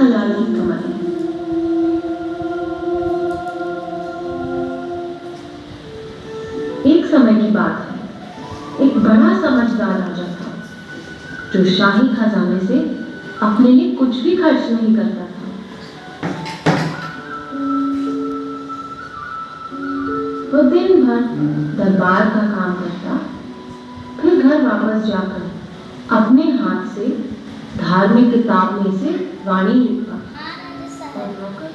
हलाल की कमाई। एक समय की बात है, एक बड़ा समझदार राजा था जो शाही खजाने से अपने लिए कुछ भी खर्च नहीं करता था। वो दिन भर दरबार का काम करता, फिर घर वापस जाकर अपने हाथ से धार्मिक किताब में से वाणी लिखता और नौकर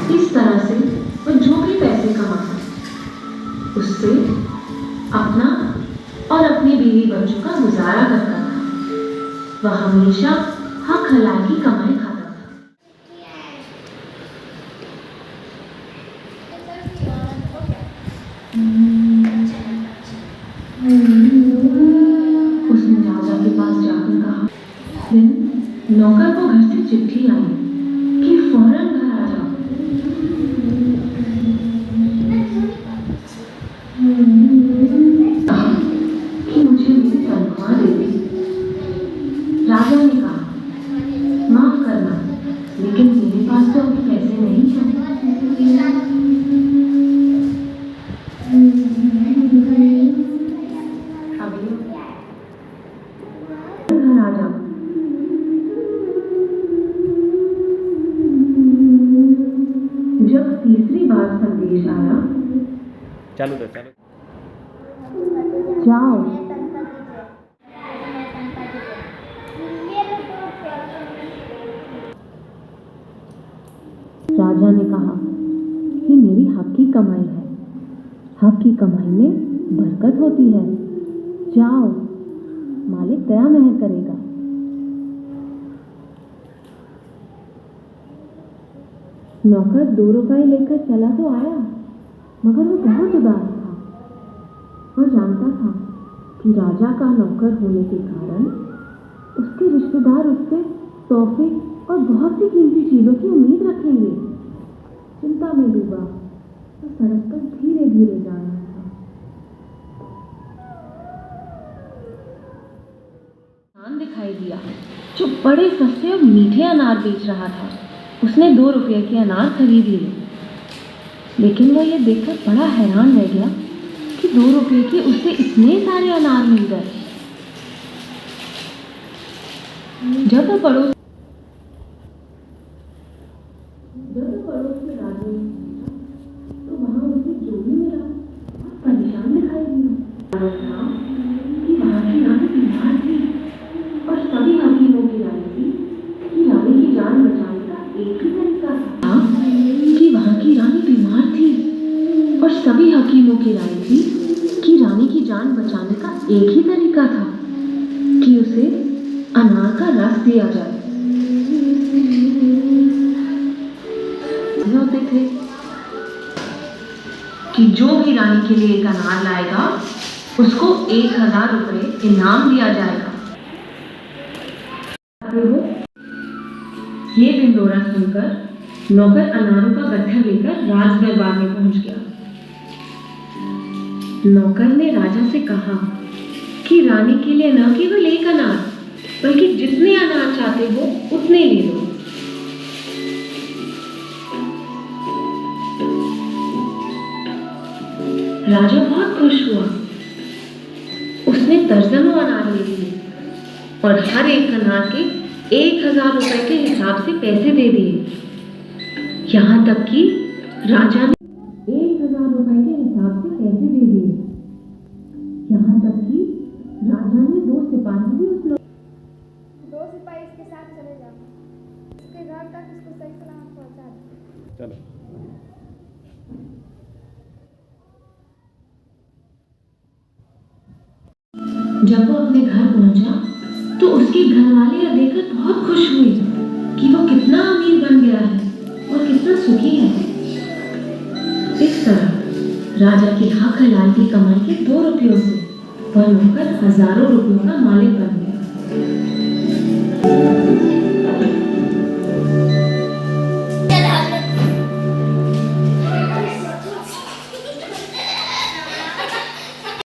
इस तरह से वो जो भी पैसे कमाता उससे अपना और अपनी बीवी बच्चों का गुजारा करता था। वह हमेशा हक हलाल की कमाई खाता था। उसने राजा के पास जाकर कहा, नौकर को घर से चिट्ठी आई कि फौरन घर आ जाओ। कहा कि मुझे मेरी तनख्वाह दे दी। राजा ने कहा, माफ करना, लेकिन मेरे पास तो अभी पैसे नहीं हैं। अभी घर आ जाओ। जब तीसरी बार संदेश आया, चालू जाओ। राजा ने कहा कि मेरी हक की कमाई है, हक की कमाई में बरकत होती है। जाओ, मालिक दया मेहर करेगा। नौकर 2 रुपए लेकर चला तो आया, मगर वो बहुत उदास था और जानता था कि राजा का नौकर होने के कारण उसके रिश्तेदार उससे तोहफे और बहुत सी कीमती चीजों की उम्मीद रखेंगे। चिंता में डूबा तो सड़क पर धीरे धीरे जा रहा था। किसान दिखाई दिया जो बड़े सस्ते और मीठे अनार बेच रहा था। उसने 2 रुपये के अनार खरीद लिए, लेकिन वो ये देखकर बड़ा हैरान रह गया कि 2 रुपये के उससे इतने सारे अनार मिल गए। जब वो पड़ोस में राजा ने पूछा तो वहां उसे जो भी मिला बहुत परेशान दिखाई दिया। था कि वहां की रानी बीमार थी और सभी हकीमों की राय थी कि रानी की जान बचाने का एक ही तरीका था। कि वहां की रानी बीमार थी और सभी हकीमों की राय थी कि रानी की जान बचाने का एक ही तरीका था कि उसे अनार का रस दिया जाए। होते थे कि जो भी रानी के लिए एक अनार लाएगा उसको 1000 रुपए इनाम दिया जाएगा। ये ढिंढोरा सुनकर नौकर अनारों का गट्ठर लेकर राज दरबार में पहुंच गया। नौकर ने राजा से कहा कि रानी के लिए न केवल एक अनार बल्कि जितने अनार चाहते हो उतने ले लो। राजा बहुत खुश हुआ। उसने दर्जनों अनार ले लिए और हर एक अनार के 1000 रुपए के हिसाब से पैसे दे दिए। यहाँ तक कि राजा ने 1000 रुपए के हिसाब से पैसे दे दिए। यहाँ तक कि राजा ने 2 सिपाही भी उस 2 सिपाही इसके साथ चले जाओ, इसके घर तक इसको सही सलामत पहुंचा दो। चलो। जब वो अपने घर पहुंचा तो उसकी घरवाली यह देखकर बहुत खुश हुई कि वो कितना अमीर बन गया है और कितना सुखी है। इस तरह राजा की हक हलाल की कमाई के 2 रुपयों से वह नौकर हजारों रुपयों का मालिक बन गया।